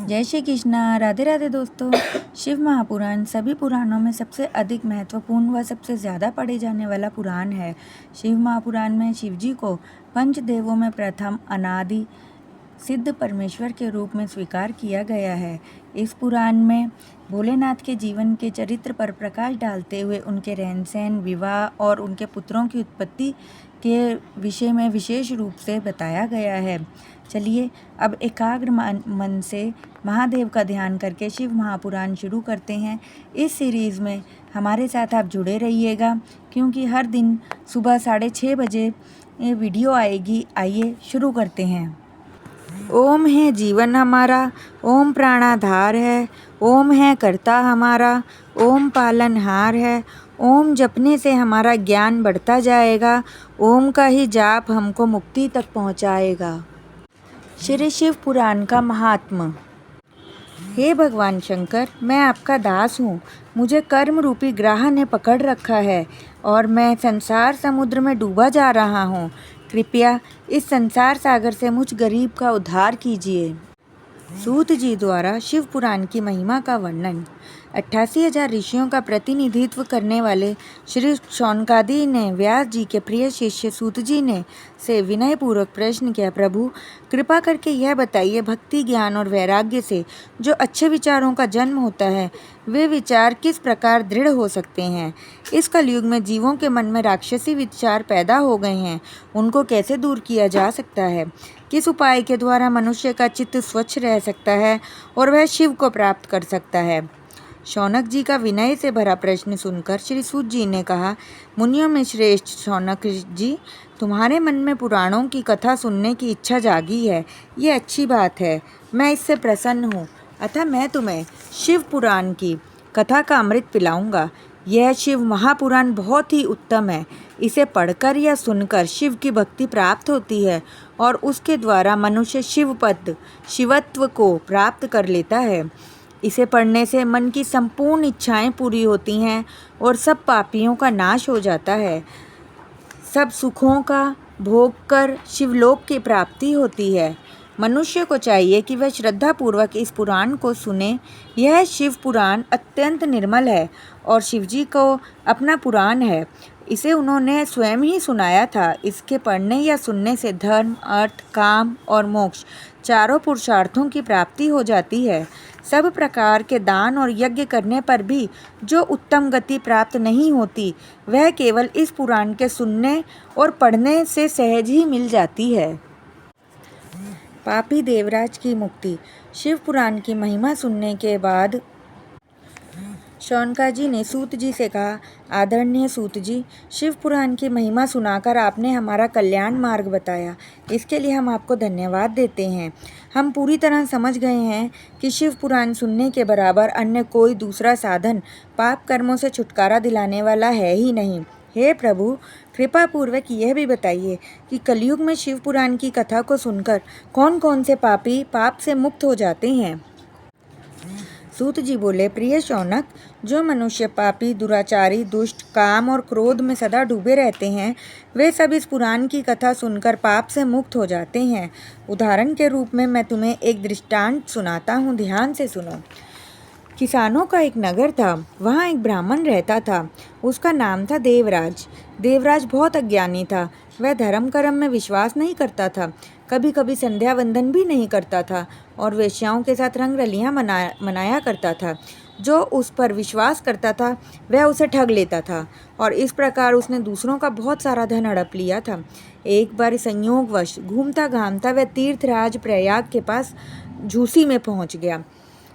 जय श्री कृष्णा। राधे राधे दोस्तों। शिव महापुराण सभी पुराणों में सबसे अधिक महत्वपूर्ण व सबसे ज़्यादा पढ़े जाने वाला पुराण है। शिव महापुराण में शिव जी को पंचदेवों में प्रथम अनादि सिद्ध परमेश्वर के रूप में स्वीकार किया गया है। इस पुराण में भोलेनाथ के जीवन के चरित्र पर प्रकाश डालते हुए उनके रहन सहन, विवाह और उनके पुत्रों की उत्पत्ति के विषय में विशेष रूप से बताया गया है। चलिए अब एकाग्र मन से महादेव का ध्यान करके शिव महापुराण शुरू करते हैं। इस सीरीज़ में हमारे साथ आप जुड़े रहिएगा, क्योंकि हर दिन सुबह 6:30 बजे ये वीडियो आएगी। आइए शुरू करते हैं। ओम है जीवन हमारा, ओम प्राणाधार है, ओम है कर्ता हमारा, ओम पालनहार है, ओम जपने से हमारा ज्ञान बढ़ता जाएगा, ओम का ही जाप हमको मुक्ति तक पहुंचाएगा। श्री शिव पुराण का महात्मा। हे भगवान शंकर, मैं आपका दास हूँ। मुझे कर्म रूपी ग्राह ने पकड़ रखा है और मैं संसार समुद्र में डूबा जा रहा हूँ। कृपया इस संसार सागर से मुझ गरीब का उद्धार कीजिए। सूत जी द्वारा शिव पुराण की महिमा का वर्णन। 88,000 ऋषियों का प्रतिनिधित्व करने वाले श्री शौनकादि ने व्यास जी के प्रिय शिष्य सूत जी ने से विनय पूर्वक प्रश्न किया, प्रभु कृपा करके यह बताइए, भक्ति, ज्ञान और वैराग्य से जो अच्छे विचारों का जन्म होता है, वे विचार किस प्रकार दृढ़ हो सकते हैं? इस कलयुग में जीवों के मन में राक्षसी विचार पैदा हो गए हैं, उनको कैसे दूर किया जा सकता है? किस उपाय के द्वारा मनुष्य का चित्त स्वच्छ रह सकता है और वह शिव को प्राप्त कर सकता है? शौनक जी का विनय से भरा प्रश्न सुनकर श्री सूत जी ने कहा, मुनियों में श्रेष्ठ शौनक जी, तुम्हारे मन में पुराणों की कथा सुनने की इच्छा जागी है। ये अच्छी बात है, मैं इससे प्रसन्न हूँ। अतः मैं तुम्हें शिव पुराण की कथा का अमृत पिलाऊंगा। यह शिव महापुराण बहुत ही उत्तम है। इसे पढ़कर या सुनकर शिव की भक्ति प्राप्त होती है और उसके द्वारा मनुष्य शिव पद, शिवत्व को प्राप्त कर लेता है। इसे पढ़ने से मन की संपूर्ण इच्छाएं पूरी होती हैं और सब पापियों का नाश हो जाता है। सब सुखों का भोग कर शिवलोक की प्राप्ति होती है। मनुष्य को चाहिए कि वह श्रद्धापूर्वक इस पुराण को सुने। यह शिव पुराण अत्यंत निर्मल है और शिवजी को अपना पुराण है। इसे उन्होंने स्वयं ही सुनाया था। इसके पढ़ने या सुनने से धर्म, अर्थ, काम और मोक्ष चारों पुरुषार्थों की प्राप्ति हो जाती है। सब प्रकार के दान और यज्ञ करने पर भी जो उत्तम गति प्राप्त नहीं होती, वह केवल इस पुराण के सुनने और पढ़ने से सहज ही मिल जाती है। पापी देवराज की मुक्ति। शिव पुराण की महिमा सुनने के बाद शौनका जी ने सूत जी से कहा, आदरणीय सूत जी, शिव पुराण की महिमा सुनाकर आपने हमारा कल्याण मार्ग बताया। इसके लिए हम आपको धन्यवाद देते हैं। हम पूरी तरह समझ गए हैं कि शिव पुराण सुनने के बराबर अन्य कोई दूसरा साधन पाप कर्मों से छुटकारा दिलाने वाला है ही नहीं। हे प्रभु, कृपा पूर्वक यह भी बताइए कि कलयुग में शिव पुराण की कथा को सुनकर कौन कौन से पापी पाप से मुक्त हो जाते हैं? सूत जी बोले, प्रिय शौनक, जो मनुष्य पापी, दुराचारी, दुष्ट, काम और क्रोध में सदा डूबे रहते हैं, वे सब इस पुराण की कथा सुनकर पाप से मुक्त हो जाते हैं। उदाहरण के रूप में मैं तुम्हें एक दृष्टांत सुनाता हूँ, ध्यान से सुनो। किसानों का एक नगर था। वहाँ एक ब्राह्मण रहता था। उसका नाम था देवराज। देवराज बहुत अज्ञानी था। वह धर्म कर्म में विश्वास नहीं करता था, कभी कभी संध्या वंदन भी नहीं करता था और वेश्याओं के साथ रंग रलियाँ मनाया करता था। जो उस पर विश्वास करता था वह उसे ठग लेता था और इस प्रकार उसने दूसरों का बहुत सारा धन हड़प लिया था। एक बार संयोगवश घूमता घामता वह तीर्थराज प्रयाग के पास झूसी में पहुँच गया।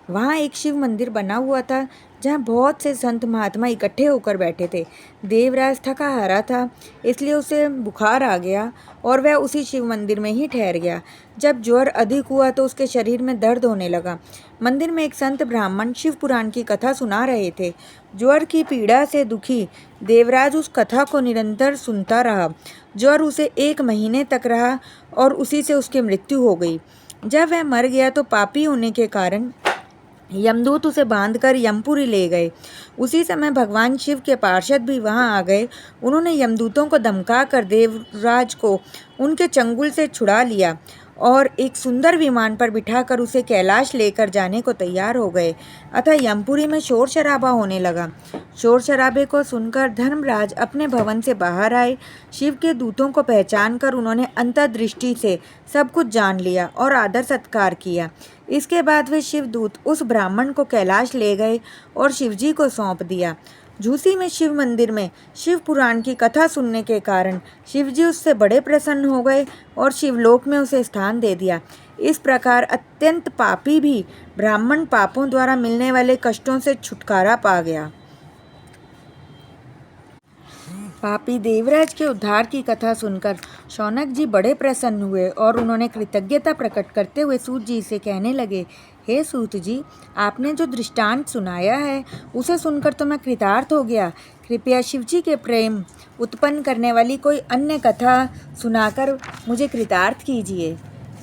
वहाँ एक शिव मंदिर बना हुआ था जहाँ बहुत से संत महात्मा इकट्ठे होकर बैठे थे। देवराज थका हारा था, इसलिए उसे बुखार आ गया और वह उसी शिव मंदिर में ही ठहर गया। जब ज्वर अधिक हुआ तो उसके शरीर में दर्द होने लगा। मंदिर में एक संत ब्राह्मण शिव पुराण की कथा सुना रहे थे। ज्वर की पीड़ा से दुखी देवराज उस कथा को निरंतर सुनता रहा। ज्वर उसे 1 महीने तक रहा और उसी से उसकी मृत्यु हो गई। जब वह मर गया तो पापी होने के कारण यमदूत उसे बांधकर यमपुरी ले गए। उसी समय भगवान शिव के पार्षद भी वहां आ गए। उन्होंने यमदूतों को धमका कर देवराज को उनके चंगुल से छुड़ा लिया और एक सुंदर विमान पर बिठाकर उसे कैलाश लेकर जाने को तैयार हो गए। अतः यमपुरी में शोर शराबा होने लगा। शोर शराबे को सुनकर धर्मराज अपने भवन से बाहर आए। शिव के दूतों को पहचान कर उन्होंने अंतर्दृष्टि से सब कुछ जान लिया और आदर सत्कार किया। इसके बाद वे शिवदूत उस ब्राह्मण को कैलाश ले गए और शिवजी को सौंप दिया। झूसी में शिव मंदिर में शिव पुराण की कथा सुनने के कारण शिवजी उससे बड़े प्रसन्न हो गए और शिवलोक में उसे स्थान दे दिया। इस प्रकार अत्यंत पापी भी ब्राह्मण पापों द्वारा मिलने वाले कष्टों से छुटकारा पा गया। पापी देवराज के उद्धार की कथा सुनकर शौनक जी बड़े प्रसन्न हुए और उन्होंने कृतज्ञता प्रकट करते हुए सूत जी से कहने लगे, हे सूत जी, आपने जो दृष्टांत सुनाया है उसे सुनकर तो मैं कृतार्थ हो गया। कृपया शिवजी के प्रेम उत्पन्न करने वाली कोई अन्य कथा सुनाकर मुझे कृतार्थ कीजिए।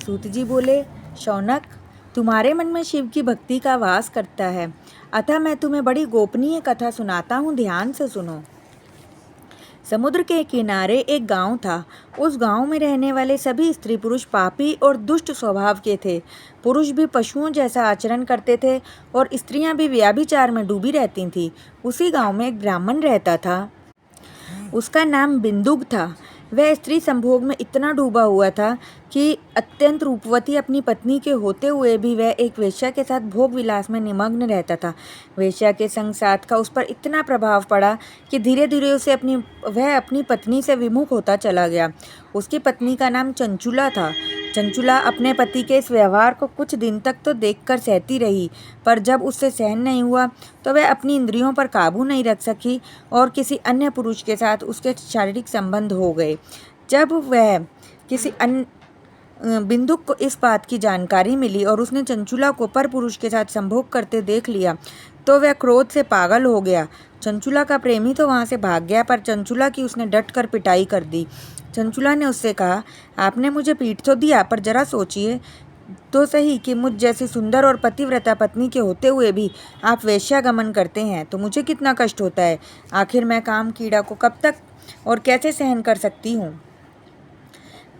सूत जी बोले, शौनक, तुम्हारे मन में शिव की भक्ति का वास करता है, अतः मैं तुम्हें बड़ी गोपनीय कथा सुनाता हूँ, ध्यान से सुनो। समुद्र के किनारे एक गांव था। उस गांव में रहने वाले सभी स्त्री पुरुष पापी और दुष्ट स्वभाव के थे। पुरुष भी पशुओं जैसा आचरण करते थे और स्त्रियां भी व्यभिचार में डूबी रहती थीं। उसी गांव में एक ब्राह्मण रहता था। उसका नाम बिंदुक था। वह स्त्री संभोग में इतना डूबा हुआ था कि अत्यंत रूपवती अपनी पत्नी के होते हुए भी वह एक वेश्या के साथ भोग विलास में निमग्न रहता था। वेश्या के संग साथ का उस पर इतना प्रभाव पड़ा कि धीरे धीरे वह अपनी पत्नी से विमुख होता चला गया। उसकी पत्नी का नाम चंचुला था। चंचुला अपने पति के इस व्यवहार को कुछ दिन तक तो देखकर सहती रही, पर जब उससे सहन नहीं हुआ तो वह अपनी इंद्रियों पर काबू नहीं रख सकी और किसी अन्य पुरुष के साथ उसके शारीरिक संबंध हो गए। जब वह किसी बिंदुक को इस बात की जानकारी मिली और उसने चंचुला को पर पुरुष के साथ संभोग करते देख लिया तो वह क्रोध से पागल हो गया। चंचुला का प्रेमी तो वहाँ से भाग गया, पर चंचुला की उसने डट कर पिटाई कर दी। चंचुला ने उससे कहा, आपने मुझे पीट तो दिया, पर जरा सोचिए तो सही कि मुझ जैसी सुंदर और पतिव्रता पत्नी के होते हुए भी आप वेश्यागमन करते हैं तो मुझे कितना कष्ट होता है। आखिर मैं काम कीड़ा को कब तक और कैसे सहन कर सकती हूँ।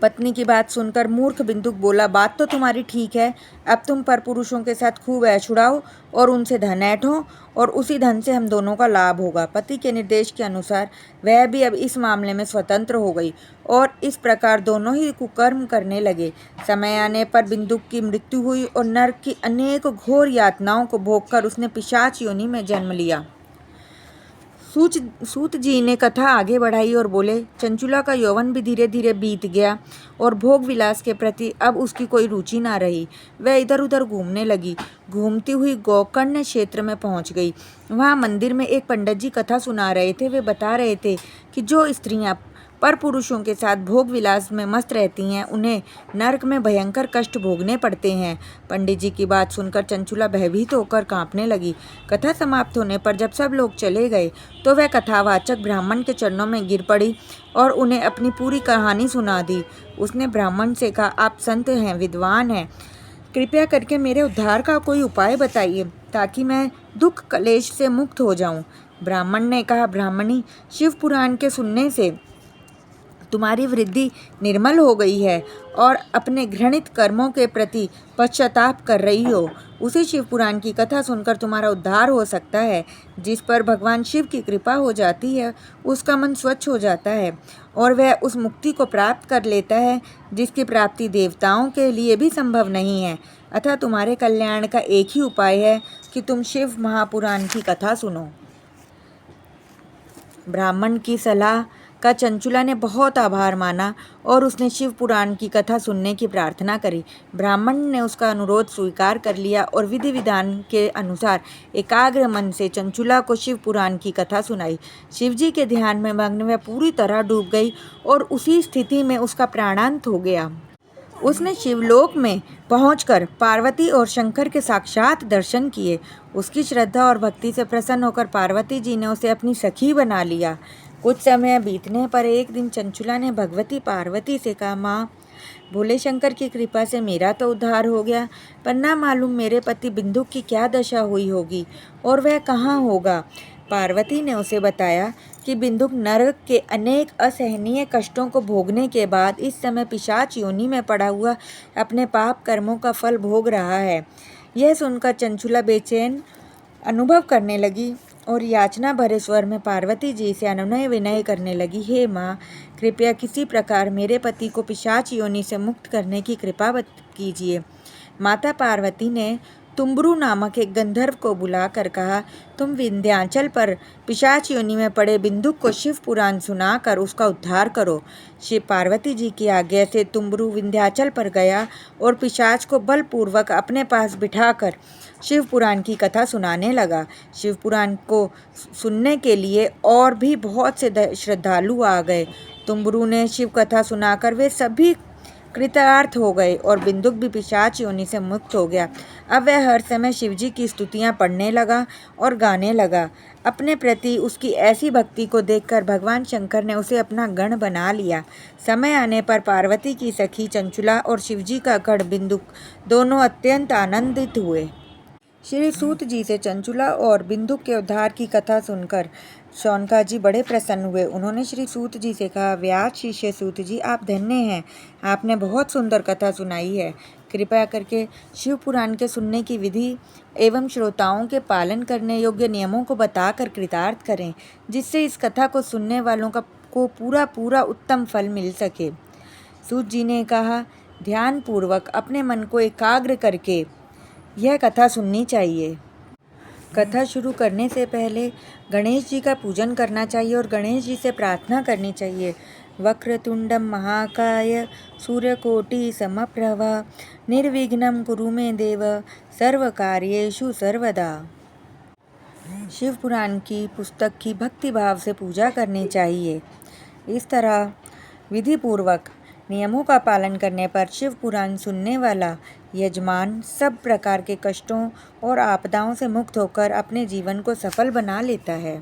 पत्नी की बात सुनकर मूर्ख बिंदुक बोला, बात तो तुम्हारी ठीक है, अब तुम पर पुरुषों के साथ खूब ऐश उड़ाओ और उनसे धन ऐंठो और उसी धन से हम दोनों का लाभ होगा। पति के निर्देश के अनुसार वह भी अब इस मामले में स्वतंत्र हो गई और इस प्रकार दोनों ही कुकर्म करने लगे। समय आने पर बिंदुक की मृत्यु हुई और नरक की अनेक घोर यातनाओं को भोगकर उसने पिशाच योनि में जन्म लिया। सूत जी ने कथा आगे बढ़ाई और बोले, चंचुला का यौवन भी धीरे धीरे बीत गया और भोग विलास के प्रति अब उसकी कोई रुचि ना रही। वह इधर उधर घूमने लगी। घूमती हुई गोकर्ण क्षेत्र में पहुंच गई। वहां मंदिर में एक पंडित जी कथा सुना रहे थे। वे बता रहे थे कि जो स्त्रियां पर पुरुषों के साथ भोग विलास में मस्त रहती हैं उन्हें नरक में भयंकर कष्ट भोगने पड़ते हैं। पंडित जी की बात सुनकर चंचुला भयभीत होकर कांपने लगी। कथा समाप्त होने पर जब सब लोग चले गए तो वह कथावाचक ब्राह्मण के चरणों में गिर पड़ी और उन्हें अपनी पूरी कहानी सुना दी। उसने ब्राह्मण से कहा, आप संत हैं, विद्वान हैं, कृपया करके मेरे उद्धार का कोई उपाय बताइए ताकि मैं दुख कलेश से मुक्त हो जाऊं। ब्राह्मण ने कहा, ब्राह्मणी, शिव पुराण के सुनने से तुम्हारी वृद्धि निर्मल हो गई है और अपने घृणित कर्मों के प्रति पश्चाताप कर रही हो। उसी शिव पुराण की कथा सुनकर तुम्हारा उद्धार हो सकता है। जिस पर भगवान शिव की कृपा हो जाती है उसका मन स्वच्छ हो जाता है और वह उस मुक्ति को प्राप्त कर लेता है जिसकी प्राप्ति देवताओं के लिए भी संभव नहीं है। अतः तुम्हारे कल्याण का एक ही उपाय है कि तुम शिव महापुराण की कथा सुनो। ब्राह्मण की सलाह का चंचुला ने बहुत आभार माना और उसने शिव पुराण की कथा सुनने की प्रार्थना करी। ब्राह्मण ने उसका अनुरोध स्वीकार कर लिया और विधि विधान के अनुसार एकाग्र मन से चंचुला को शिव पुराण की कथा सुनाई। शिवजी के ध्यान में मग्न वह पूरी तरह डूब गई और उसी स्थिति में उसका प्राणांत हो गया। उसने शिवलोक में पहुंचकर पार्वती और शंकर के साक्षात दर्शन किए। उसकी श्रद्धा और भक्ति से प्रसन्न होकर पार्वती जी ने उसे अपनी सखी बना लिया। कुछ समय बीतने पर एक दिन चंचुला ने भगवती पार्वती से कहा, माँ, भोले शंकर की कृपा से मेरा तो उद्धार हो गया, पर ना मालूम मेरे पति बिंदु की क्या दशा हुई होगी और वह कहाँ होगा। पार्वती ने उसे बताया कि बिंदुक नरक के अनेक असहनीय कष्टों को भोगने के बाद इस समय पिशाच योनि में पड़ा हुआ अपने पाप कर्मों का फल भोग रहा है। यह सुनकर चंचुला बेचैन अनुभव करने लगी और याचना भरे स्वर में पार्वती जी से अनुनय विनय करने लगी, हे माँ, कृपया किसी प्रकार मेरे पति को पिशाच योनि से मुक्त करने की कृपा कीजिए। माता पार्वती ने तुम्बरू नामक एक गंधर्व को बुलाकर कहा, तुम विंध्याचल पर पिशाच योनि में पड़े बिंदुक को शिव पुराण सुनाकर उसका उद्धार करो। शिव पार्वती जी की आज्ञा से तुम्बरू विंध्याचल पर गया और पिशाच को बलपूर्वक अपने पास बिठाकर शिव पुराण की कथा सुनाने लगा। शिव पुराण को सुनने के लिए और भी बहुत से श्रद्धालु आ गए। तुम्बरू ने शिव कथा सुनाकर वे सभी कृतार्थ हो गए और बिंदुक भी पिशाच योनि से मुक्त हो गया। अब वह हर समय शिवजी की स्तुतियाँ पढ़ने लगा और गाने लगा। अपने प्रति उसकी ऐसी भक्ति को देखकर भगवान शंकर ने उसे अपना गण बना लिया। समय आने पर पार्वती की सखी चंचुला और शिवजी का गढ़ बिंदुक दोनों अत्यंत आनंदित हुए। श्री सूत जी से चंचुला और बिंदुक के उद्धार की कथा सुनकर शौनकाजी बड़े प्रसन्न हुए। उन्होंने श्री सूत जी से कहा, व्यास शिष्य सूत जी, आप धन्य हैं, आपने बहुत सुंदर कथा सुनाई है। कृपया करके शिव पुराण के सुनने की विधि एवं श्रोताओं के पालन करने योग्य नियमों को बताकर कृतार्थ करें, जिससे इस कथा को सुनने वालों को पूरा उत्तम फल मिल सके। सूत जी ने कहा, ध्यान पूर्वक अपने मन को एकाग्र करके यह कथा सुननी चाहिए। कथा शुरू करने से पहले गणेश जी का पूजन करना चाहिए और गणेश जी से प्रार्थना करनी चाहिए। वक्रतुंडम महाकाय सूर्यकोटि समप्रभा निर्विघ्नं कुरु मे देव सर्वकार्येषु सर्वदा। शिव पुराण की पुस्तक की भक्ति भाव से पूजा करनी चाहिए। इस तरह विधि पूर्वक नियमों का पालन करने पर शिव पुराण सुनने वाला यजमान सब प्रकार के कष्टों और आपदाओं से मुक्त होकर अपने जीवन को सफल बना लेता है।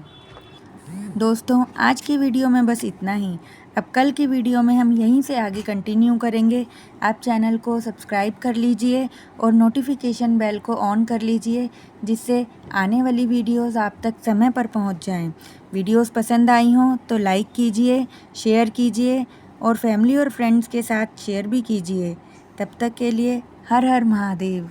दोस्तों, आज की वीडियो में बस इतना ही। अब कल की वीडियो में हम यहीं से आगे कंटिन्यू करेंगे। आप चैनल को सब्सक्राइब कर लीजिए और नोटिफिकेशन बेल को ऑन कर लीजिए, जिससे आने वाली वीडियोस आप तक समय पर पहुंच जाएं। वीडियोस पसंद आई हों तो लाइक कीजिए, शेयर कीजिए और फैमिली और फ्रेंड्स के साथ शेयर भी कीजिए। तब तक के लिए हर हर महादेव।